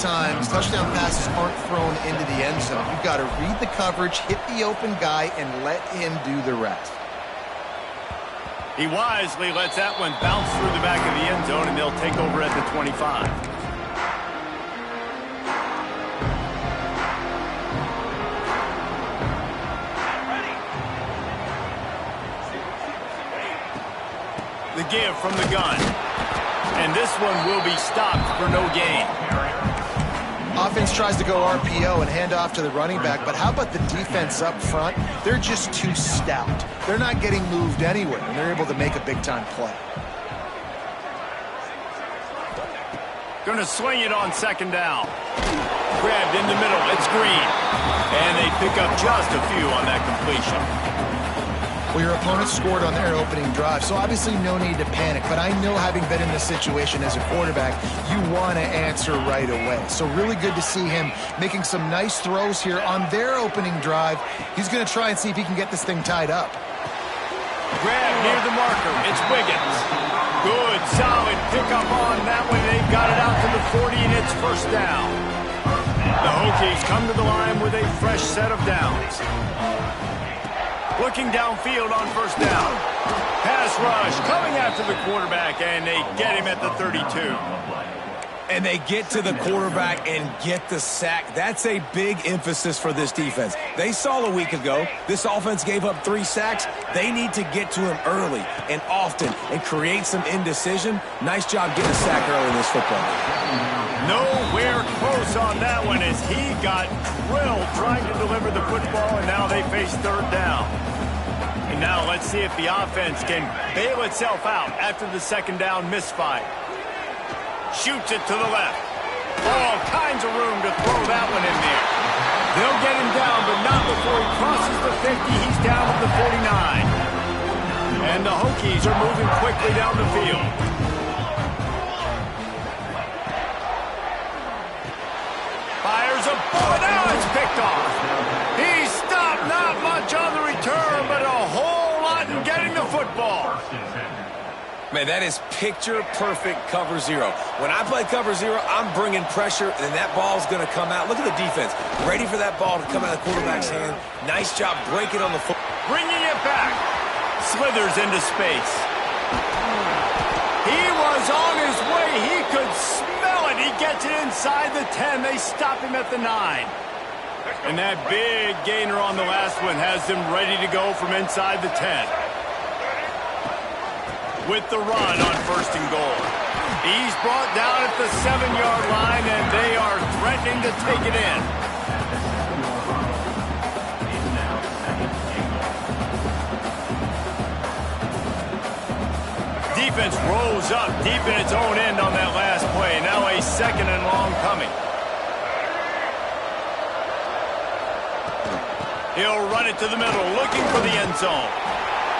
times, touchdown passes aren't thrown into the end zone. You've got to read the coverage, hit the open guy, and let him do the rest. He wisely lets that one bounce through the back of the end zone, and they'll take over at the 25. The give from the gun. And this one will be stopped for no gain. Offense tries to go RPO and hand off to the running back, but how about the defense up front? They're just too stout. They're not getting moved anywhere, and they're able to make a big-time play. Going to swing it on second down. Grabbed in the middle. It's Green. And they pick up just a few on that completion. Well, your opponent scored on their opening drive, so obviously no need to panic. But I know, having been in this situation as a quarterback, you want to answer right away. So really good to see him making some nice throws here on their opening drive. He's going to try and see if he can get this thing tied up. Grab near the marker. It's Wiggins. Good, solid pickup on that one. They've got it out to the 40, and it's first down. The Hokies come to the line with a fresh set of downs. Looking downfield on first down. Pass rush coming after the quarterback, and they get him at the 32. And they get to the quarterback and get the sack. That's a big emphasis for this defense. They saw a week ago, this offense gave up 3 sacks. They need to get to him early and often and create some indecision. Nice job getting a sack early in this football game. Nowhere close on that one as he got drilled trying to deliver the football, and now they face third down. And now let's see if the offense can bail itself out after the second down misfire. Shoots it to the left. All kinds of room to throw that one in there. They'll get him down, but not before he crosses the 50. He's down at the 49. And the Hokies are moving quickly down the field. Fires a bullet. Now it's picked off. He's stopped. Not much on the return, but a whole lot in getting the football. Man, that is picture-perfect cover zero. When I play cover zero, I'm bringing pressure, and that ball's going to come out. Look at the defense. Ready for that ball to come out of the quarterback's hand. Nice job breaking on the foot. Bringing it back. Slithers into space. He was on his way. He could smell it. He gets it inside the 10. They stop him at the 9. And that big gainer on the last one has them ready to go from inside the 10. With the run on first and goal. He's brought down at the 7-yard line, and they are threatening to take it in. Defense rolls up deep in its own end on that last play. Now a second and long coming. He'll run it to the middle, looking for the end zone.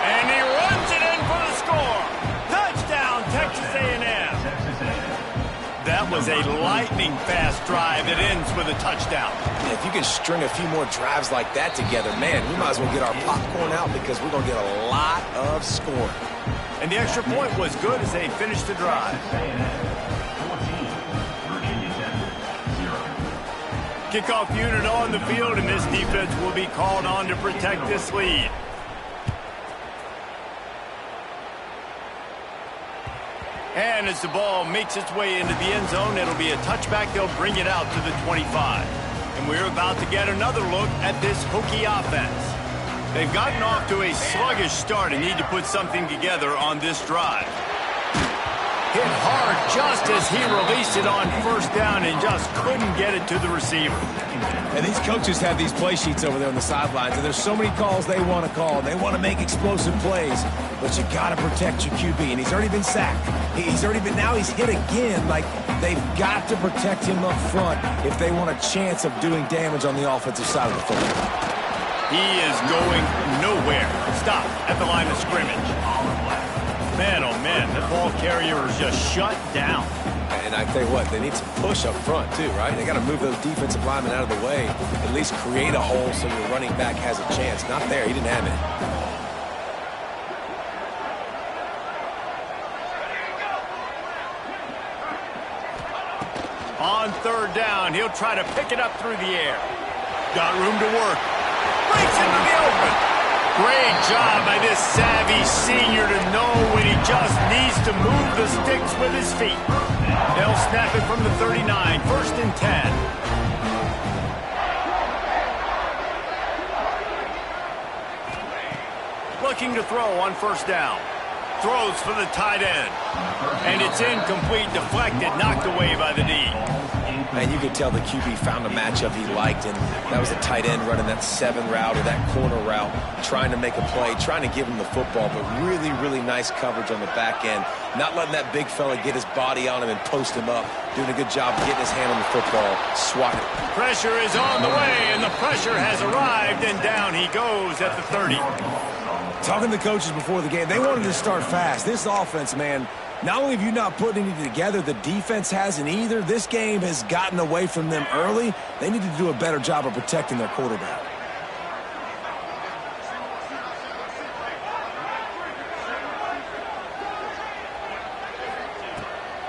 And he runs it in for the score. Touchdown, Texas A&M. That was a lightning-fast drive that ends with a touchdown. Yeah, if you can string a few more drives like that together, man, we might as well get our popcorn out because we're going to get a lot of scoring. And the extra point was good as they finished the drive. Kickoff unit on the field, and this defense will be called on to protect this lead. And as the ball makes its way into the end zone, it'll be a touchback. They'll bring it out to the 25. And we're about to get another look at this Hokie offense. They've gotten off to a sluggish start and need to put something together on this drive. Hit hard just as he released it on first down and just couldn't get it to the receiver. And these coaches have these play sheets over there on the sidelines, and there's so many calls they want to call. They want to make explosive plays, but you got to protect your QB, and he's already been sacked. Now he's hit again. Like, they've got to protect him up front if they want a chance of doing damage on the offensive side of the football. He is going nowhere. Stop at the line of scrimmage. Man, oh man, the ball carrier is just shut down. And I tell you what, they need some push up front too, right? They got to move those defensive linemen out of the way, at least create a hole so your running back has a chance. Not there, he didn't have it. On third down. He'll try to pick it up through the air. Got room to work. Breaks into the open. Great job by this savvy senior to know when he just needs to move the sticks with his feet. They'll snap it from the 39, 1st and 10. Looking to throw on 1st down. Throws for the tight end. And it's incomplete, deflected, knocked away by the D. And you could tell the QB found a matchup he liked, and that was a tight end running that 7 route or that corner route, trying to make a play, trying to give him the football, but really, really nice coverage on the back end. Not letting that big fella get his body on him and post him up. Doing a good job of getting his hand on the football, swat it. Pressure is on the way, and the pressure has arrived, and down he goes at the 30. Talking to the coaches before the game, they wanted to start fast. This offense, man, not only have you not put anything together, the defense hasn't either. This game has gotten away from them early. They need to do a better job of protecting their quarterback.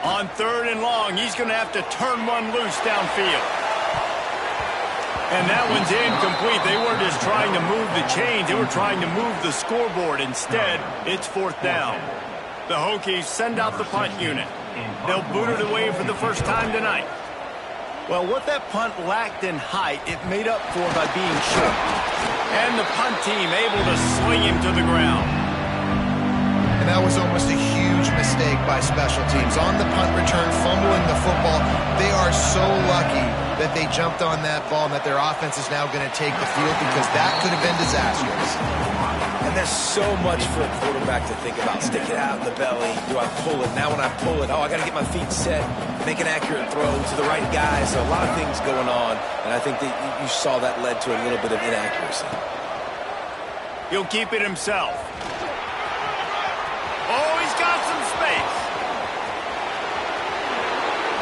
On 3rd and long, he's going to have to turn one loose downfield. And that one's incomplete. They weren't just trying to move the chains. They were trying to move the scoreboard. Instead, it's 4th down. The Hokies send out the punt unit. They'll boot it away for the first time tonight. Well, what that punt lacked in height, it made up for by being short. And the punt team able to sling him to the ground. And that was almost a huge mistake by special teams. On the punt return, fumbling the football, they are so lucky that they jumped on that ball and that their offense is now going to take the field, because that could have been disastrous. And there's so much for a quarterback to think about. Stick it out in the belly. Do I pull it? Now when I pull it, oh, I got to get my feet set, make an accurate throw to the right guy. So a lot of things going on, and I think that you saw that led to a little bit of inaccuracy. He'll keep it himself. Oh, he's got some space.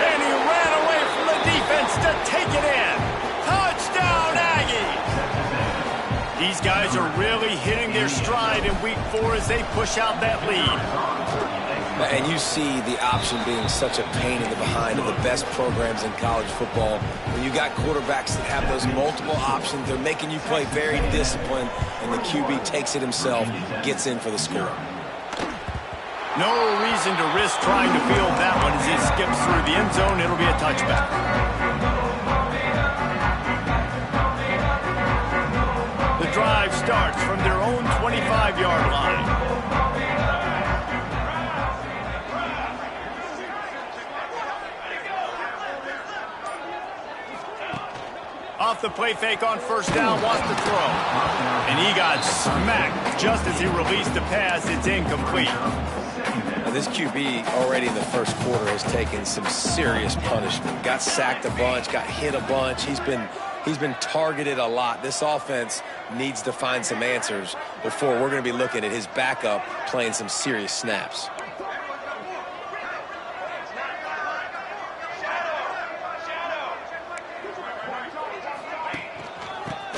And he ran away from the defense to take it in. Touchdown, Aggie! These guys are really hitting their stride in week 4 as they push out that lead. And you see the option being such a pain in the behind of the best programs in college football. When you got quarterbacks that have those multiple options, they're making you play very disciplined, and the QB takes it himself, gets in for the score. No reason to risk trying to field that one as he skips through the end zone. It'll be a touchback. The drive starts from their own 25-yard line. Off the play fake on 1st down, wants to throw. And he got smacked just as he released the pass. It's incomplete. Now, this QB already in the first quarter has taken some serious punishment. Got sacked a bunch, got hit a bunch. He's been targeted a lot. This offense needs to find some answers before we're going to be looking at his backup playing some serious snaps.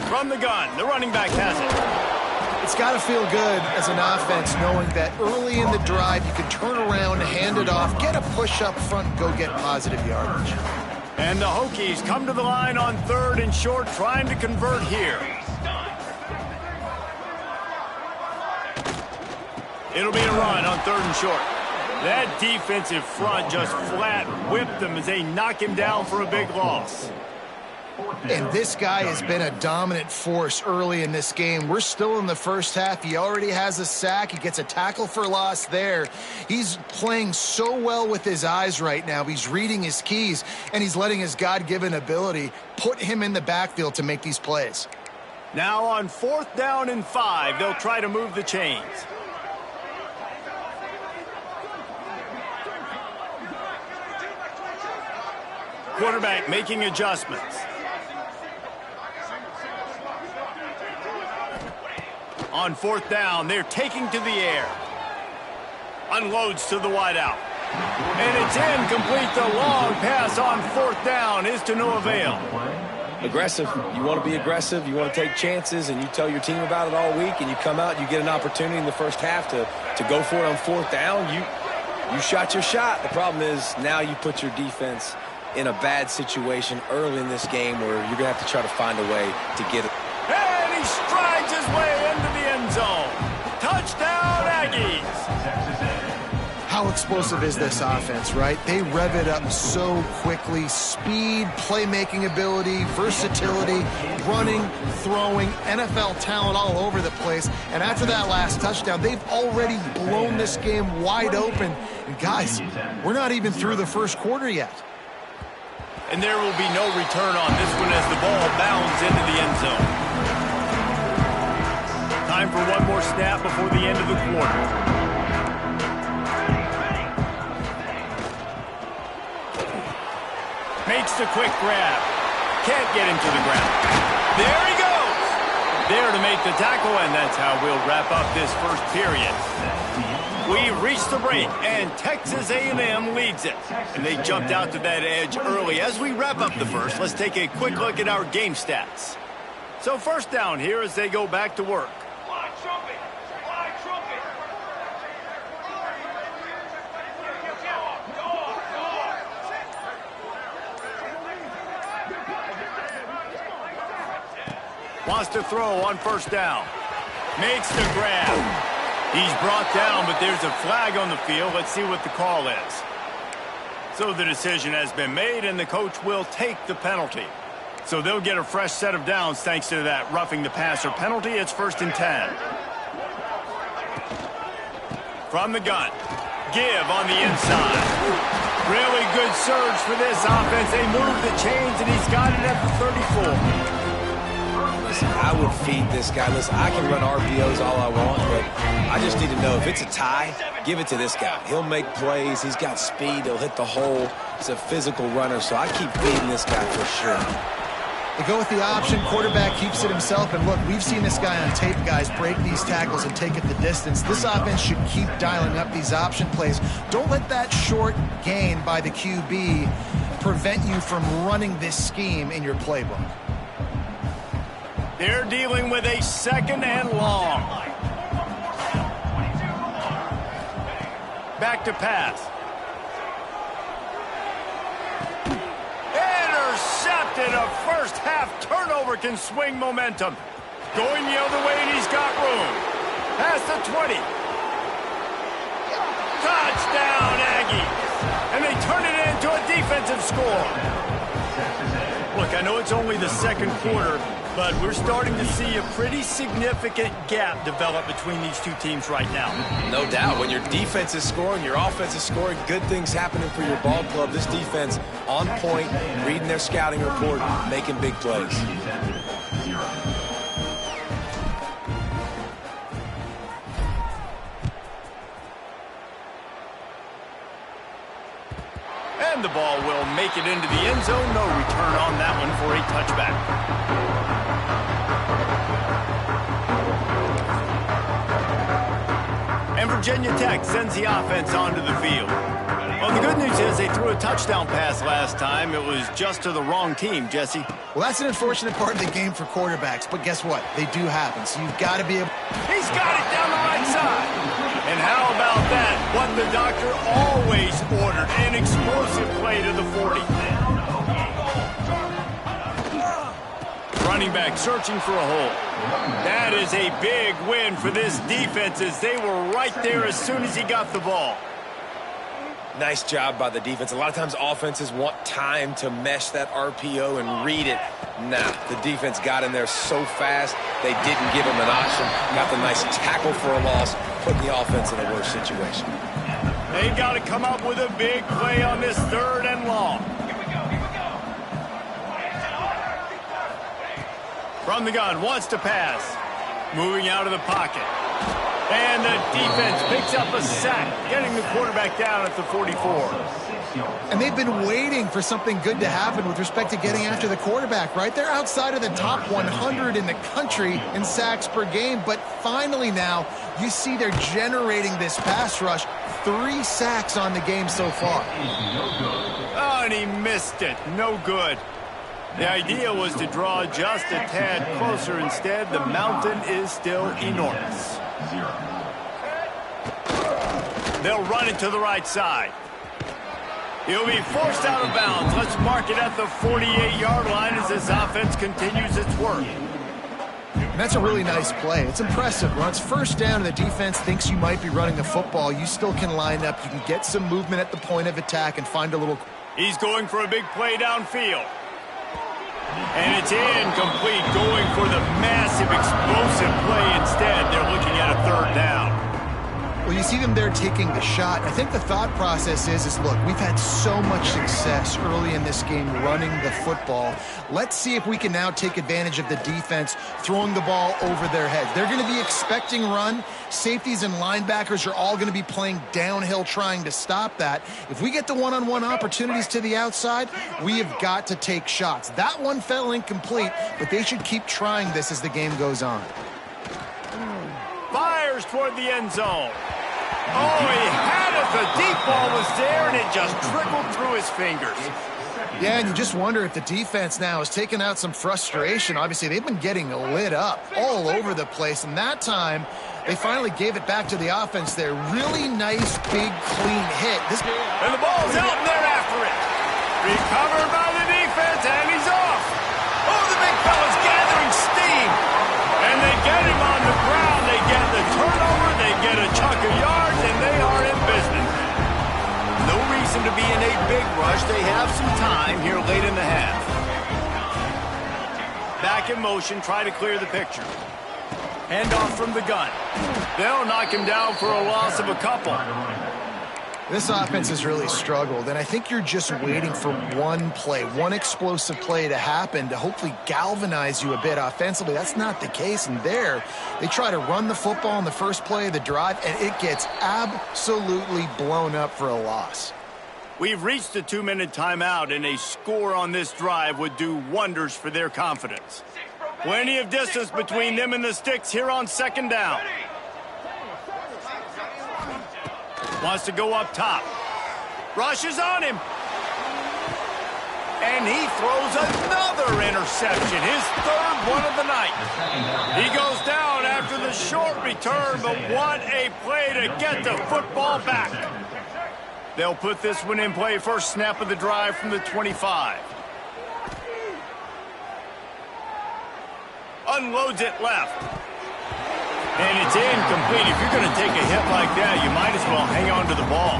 From the gun, the running back has it. It's got to feel good as an offense knowing that early in the drive you can turn around, hand it off, get a push up front, and go get positive yardage. And the Hokies come to the line on 3rd and short, trying to convert here. It'll be a run on 3rd and short. That defensive front just flat whipped them as they knock him down for a big loss. And this guy has been a dominant force early in this game. We're still in the first half. He already has a sack. He gets a tackle for loss there. He's playing so well with his eyes right now. He's reading his keys, and he's letting his God-given ability put him in the backfield to make these plays. Now on 4th down and 5, they'll try to move the chains. Quarterback making adjustments. On 4th down, they're taking to the air. Unloads to the wideout. And it's incomplete. The long pass on 4th down is to no avail. Aggressive. You want to be aggressive. You want to take chances, and you tell your team about it all week, and you come out, you get an opportunity in the first half to go for it on 4th down. You shot your shot. The problem is now you put your defense in a bad situation early in this game where you're going to have to try to find a way to get it. And he strides his way into the end zone. Touchdown, Aggies. How explosive is this offense, right? They rev it up so quickly. Speed, playmaking ability, versatility, running, throwing, NFL talent all over the place. And after that last touchdown, they've already blown this game wide open. And guys, we're not even through the first quarter yet. And there will be no return on this one as the ball bounds into the end zone. Time for one more snap before the end of the quarter. Makes the quick grab. Can't get him to the ground. There he goes. There to make the tackle, and that's how we'll wrap up this first period. We reached the break, and Texas A&M leads it. And they jumped out to that edge early. As we wrap up the first, let's take a quick look at our game stats. So first down here as they go back to work. Wants to throw on first down. Makes the grab. He's brought down, but there's a flag on the field. Let's see what the call is. So the decision has been made, and the coach will take the penalty. So they'll get a fresh set of downs thanks to that roughing the passer penalty. It's 1st and 10. From the gun. Give on the inside. Really good surge for this offense. They move the chains, and he's got it at the 34. I would feed this guy. Listen, I can run RPOs all I want, but I just need to know if it's a tie, give it to this guy. He'll make plays. He's got speed. He'll hit the hole. He's a physical runner, so I keep feeding this guy for sure. They go with the option. Quarterback keeps it himself. And look, we've seen this guy on tape, guys, break these tackles and take it the distance. This offense should keep dialing up these option plays. Don't let that short gain by the QB prevent you from running this scheme in your playbook. They're dealing with a 2nd and long. Back to pass. Intercepted. A first half turnover can swing momentum. Going the other way, and he's got room. Past the 20. Touchdown, Aggie. And they turn it into a defensive score. Look, I know it's only the second quarter, but we're starting to see a pretty significant gap develop between these two teams right now. No doubt. When your defense is scoring, your offense is scoring, good things happening for your ball club. This defense on point, reading their scouting report, making big plays. And the ball will make it into the end zone. No return on that one for a touchback. And Virginia Tech sends the offense onto the field. Well, the good news is they threw a touchdown pass last time. It was just to the wrong team, Jesse. Well, that's an unfortunate part of the game for quarterbacks, but guess what? They do happen, so you've got to be able... He's got it down the right side. And how about that? What the doctor always ordered, an explosive play to the 40. Running back searching for a hole. That is a big win for this defense as they were right there as soon as he got the ball. Nice job by the defense. A lot of times offenses want time to mesh that RPO and read it. Nah, the defense got in there so fast, they didn't give him an option. Got the nice tackle for a loss, putting the offense in a worse situation. They got to come up with a big play on this 3rd and long. From the gun, wants to pass. Moving out of the pocket. And the defense picks up a sack, getting the quarterback down at the 44. And they've been waiting for something good to happen with respect to getting after the quarterback, right? They're outside of the top 100 in the country in sacks per game, but finally now you see they're generating this pass rush. 3 sacks on the game so far. Oh, and he missed it. No good. The idea was to draw just a tad closer. Instead, the mountain is still enormous. They'll run it to the right side. He'll be forced out of bounds. Let's mark it at the 48-yard line as this offense continues its work. And that's a really nice play. It's impressive. When it's first down and the defense thinks you might be running the football, you still can line up. You can get some movement at the point of attack and find a little... He's going for a big play downfield. And it's incomplete, going for the massive explosive play instead. They're looking at a third down. Well, you see them there taking the shot. I think the thought process is look, we've had so much success early in this game running the football. Let's see if we can now take advantage of the defense throwing the ball over their heads. They're going to be expecting run. Safeties and linebackers are all going to be playing downhill trying to stop that. If we get the one-on-one opportunities to the outside, we have got to take shots. That one fell incomplete, but they should keep trying this as the game goes on. Fires toward the end zone. Oh, he had it. The deep ball was there, and it just trickled through his fingers. Yeah, and you just wonder if the defense now has taken out some frustration. Obviously, they've been getting lit up all over the place, and that time they finally gave it back to the offense there. Really nice, big, clean hit. And the ball's out, and they're after it. Recovered by the defense, and he's off. Oh, the big fella's gathering steam. And they get him on the ground. They get the turnover. They get a chunk of yards, and they are in business. No reason to be in a big rush. They have some time here late in the half. Back in motion, try to clear the picture. Handoff from the gun. They'll knock him down for a loss of a couple. This offense has really struggled, and I think you're just waiting for one play, one explosive play to happen to hopefully galvanize you a bit offensively. That's not the case, and there, they try to run the football in the first play of the drive, and it gets absolutely blown up for a loss. We've reached a 2-minute timeout, and a score on this drive would do wonders for their confidence. Plenty of distance between them and the sticks here on second down. Wants to go up top. Rushes on him. And he throws another interception, his third one of the night. He goes down after the short return, but what a play to get the football back. They'll put this one in play first snap of the drive from the 25. Unloads it left. And it's incomplete. If you're going to take a hit like that, you might as well hang on to the ball.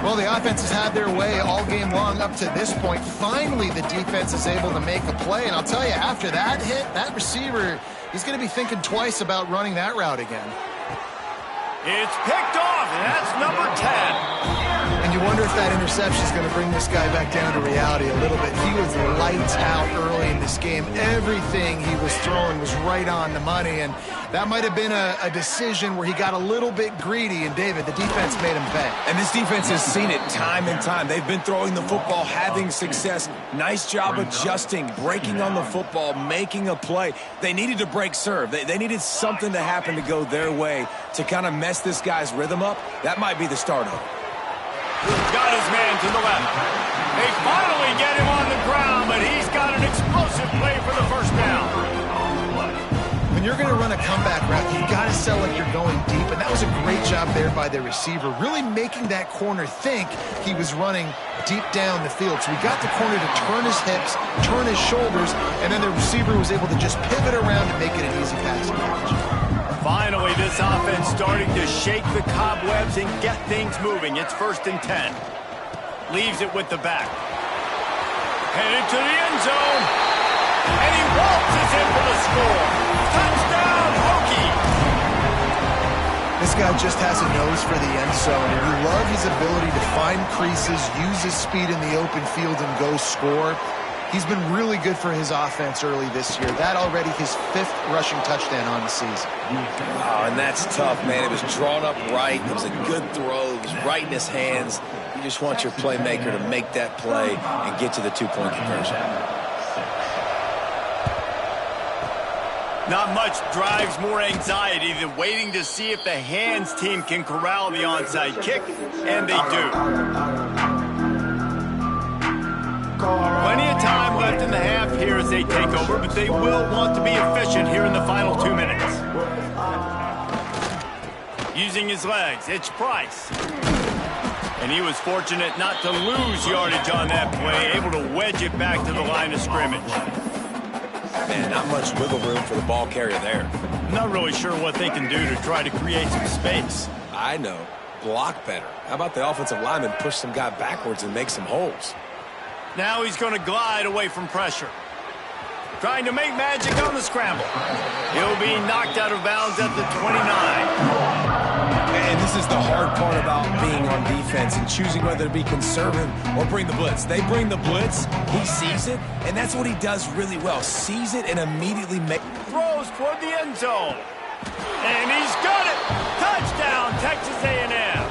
Well, the offense has had their way all game long up to this point. Finally, the defense is able to make a play. And I'll tell you, after that hit, that receiver, he's going to be thinking twice about running that route again. It's picked off, and that's number 10. And you wonder if that interception is going to bring this guy back down to reality a little bit. He was lights out early in this game. Everything he was throwing was right on the money, and that might have been a decision where he got a little bit greedy, and David, the defense made him pay. And this defense has seen it time and time. They've been throwing the football, having success. Nice job adjusting, breaking on the football, making a play. They needed to break serve. They needed something to happen to go their way to kind of mess this guy's rhythm up. That might be the start of it. Got his man to the left. They finally get him on the ground, but he's got an explosive play for the first down. When you're going to run a comeback route, you've got to sell like you're going deep, and that was a great job there by the receiver, really making that corner think he was running deep down the field. So he got the corner to turn his hips, turn his shoulders, and then the receiver was able to just pivot around and make it an easy passing catch. Finally, this offense starting to shake the cobwebs and get things moving. It's 1st and 10. Leaves it with the back. Headed to the end zone. And he waltzes in for the score. Touchdown, Hokie! This guy just has a nose for the end zone, and you love his ability to find creases, use his speed in the open field, and go score. He's been really good for his offense early this year. That already his 5th rushing touchdown on the season. Oh, and that's tough, man. It was drawn up right. It was a good throw. It was right in his hands. You just want your playmaker to make that play and get to the 2-point conversion. Not much drives more anxiety than waiting to see if the hands team can corral the onside kick, and they do. Plenty of time left in the half here as they take over, but they will want to be efficient here in the final 2 minutes. Using his legs, it's Price. And he was fortunate not to lose yardage on that play, able to wedge it back to the line of scrimmage. Man, not much wiggle room for the ball carrier there. Not really sure what they can do to try to create some space. I know. Block better. How about the offensive lineman push some guy backwards and make some holes? Now he's going to glide away from pressure. Trying to make magic on the scramble. He'll be knocked out of bounds at the 29. And this is the hard part about being on defense and choosing whether to be conservative or bring the blitz. They bring the blitz, he sees it, and that's what he does really well. Sees it and immediately throws toward the end zone. And he's got it! Touchdown, Texas A&M!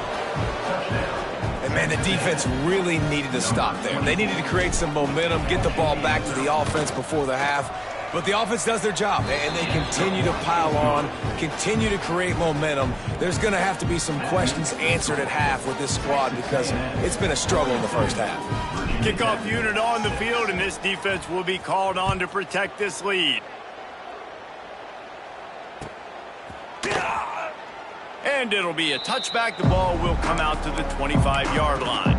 And man, the defense really needed to stop there. They needed to create some momentum, get the ball back to the offense before the half. But the offense does their job, and they continue to pile on, continue to create momentum. There's going to have to be some questions answered at half with this squad because it's been a struggle in the first half. Kickoff unit on the field, and this defense will be called on to protect this lead. And it'll be a touchback. The ball will come out to the 25-yard line.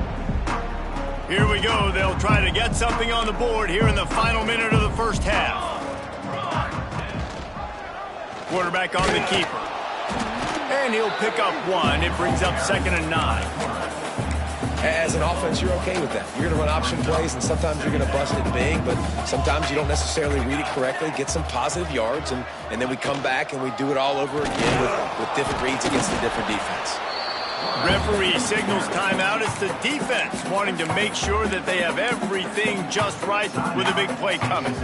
Here we go. They'll try to get something on the board here in the final minute of the first half. Quarterback on the keeper. And he'll pick up one. It brings up 2nd and 9. As an offense, you're okay with that. You're going to run option plays, and sometimes you're going to bust it big, but sometimes you don't necessarily read it correctly, get some positive yards, and then we come back and we do it all over again with different reads against a different defense. Referee signals timeout. It's the defense wanting to make sure that they have everything just right with a big play coming.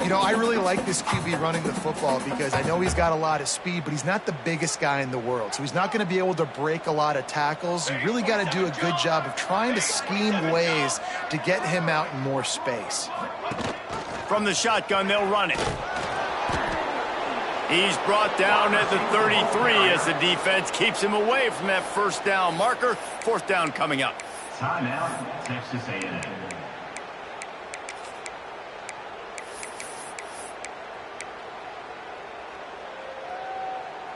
You know, I really like this QB running the football because I know he's got a lot of speed, but he's not the biggest guy in the world. So he's not going to be able to break a lot of tackles. You really got to do a good job of trying to scheme ways to get him out in more space. From the shotgun, they'll run it. He's brought down at the 33 as the defense keeps him away from that first down marker. 4th down coming up. Timeout, Texas A&M.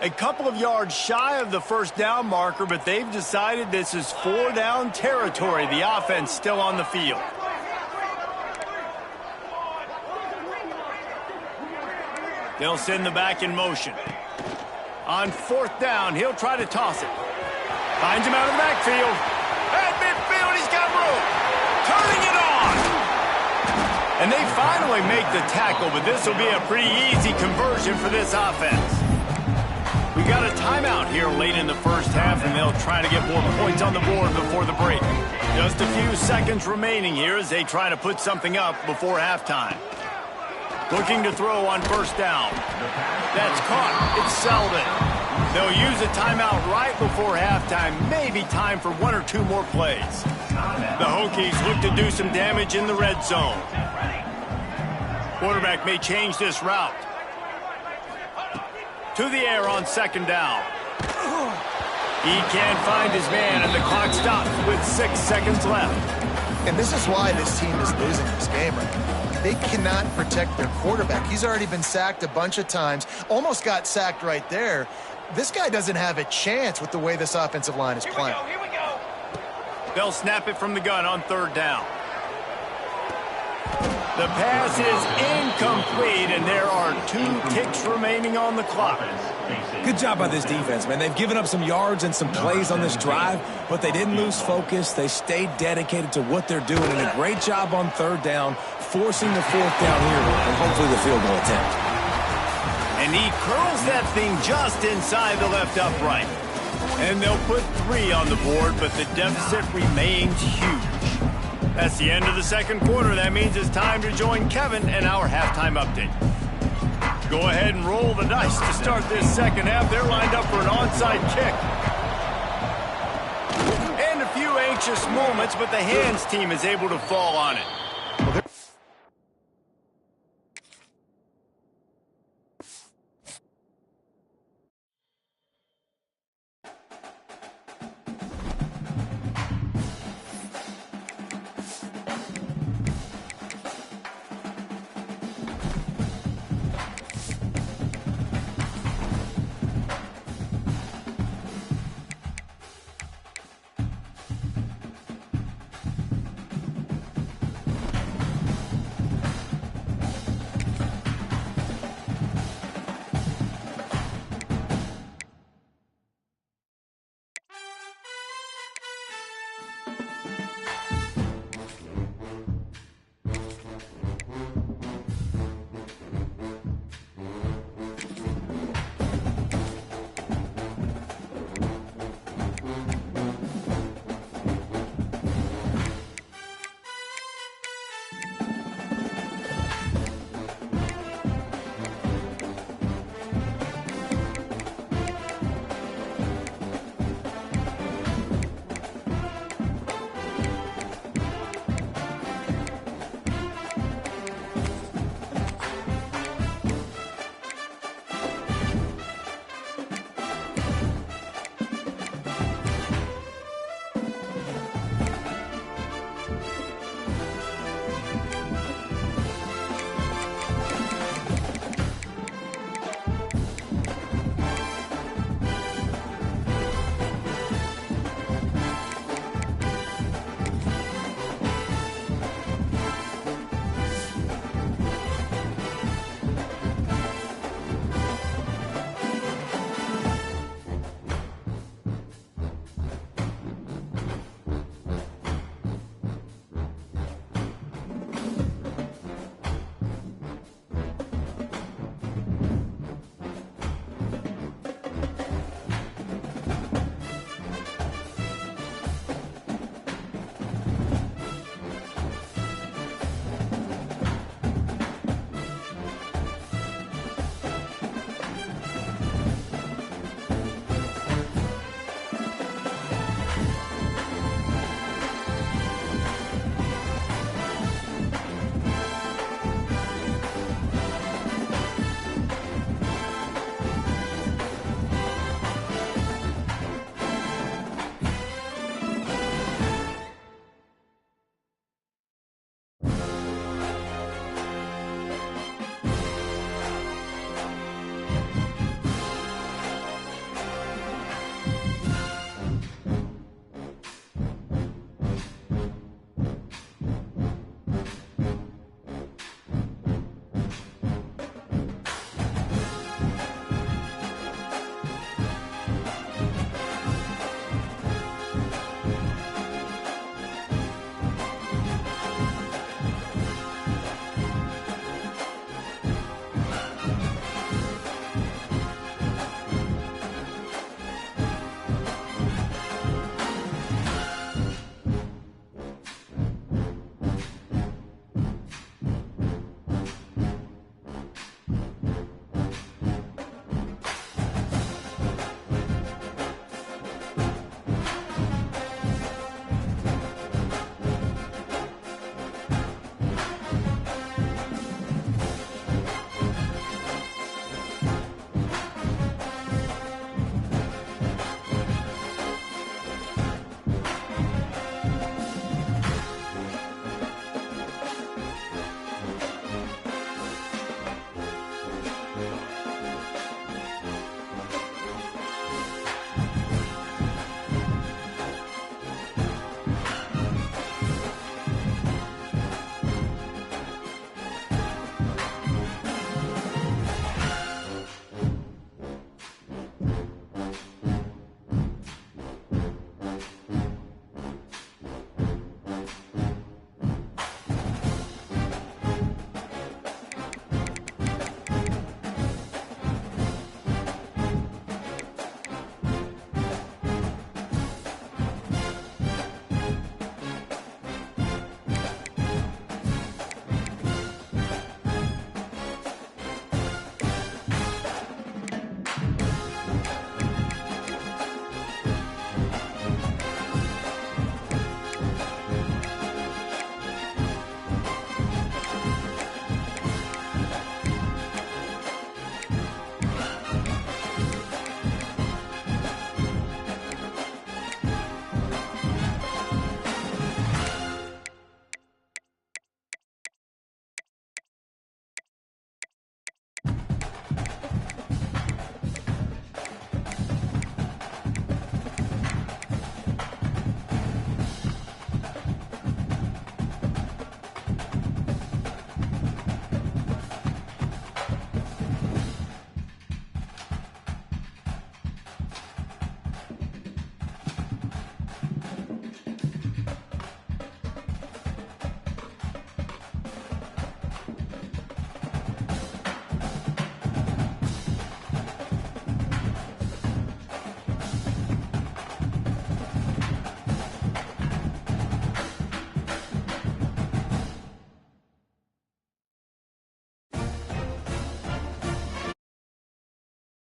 A couple of yards shy of the first down marker, but they've decided this is 4 down territory. The offense still on the field. They'll send the back in motion. On 4th down, he'll try to toss it. Finds him out of the backfield. At midfield, he's got room. Turning it on. And they finally make the tackle, but this will be a pretty easy conversion for this offense. We got a timeout here late in the first half, and they'll try to get more points on the board before the break. Just a few seconds remaining here as they try to put something up before halftime. Looking to throw on 1st down. That's caught. It's Selden. They'll use a timeout right before halftime. Maybe time for 1 or 2 more plays. The Hokies look to do some damage in the red zone. Quarterback may change this route. To the air on 2nd down. He can't find his man, and the clock stops with 6 seconds left. And this is why this team is losing this game right now. They cannot protect their quarterback. He's already been sacked a bunch of times. Almost got sacked right there. This guy doesn't have a chance with the way this offensive line is playing. Here we go. They'll snap it from the gun on 3rd down. The pass is incomplete, and there are 2 ticks remaining on the clock. Good job by this defense, man. They've given up some yards and some plays on this drive, but they didn't lose focus. They stayed dedicated to what they're doing, and a great job on 3rd down, forcing the 4th down here, and hopefully the field goal attempt. And he curls that thing just inside the left upright. And they'll put 3 on the board, but the deficit remains huge. That's the end of the 2nd quarter. That means it's time to join Kevin and our halftime update. Go ahead and roll the dice to start this 2nd half. They're lined up for an onside kick. And a few anxious moments, but the hands team is able to fall on it.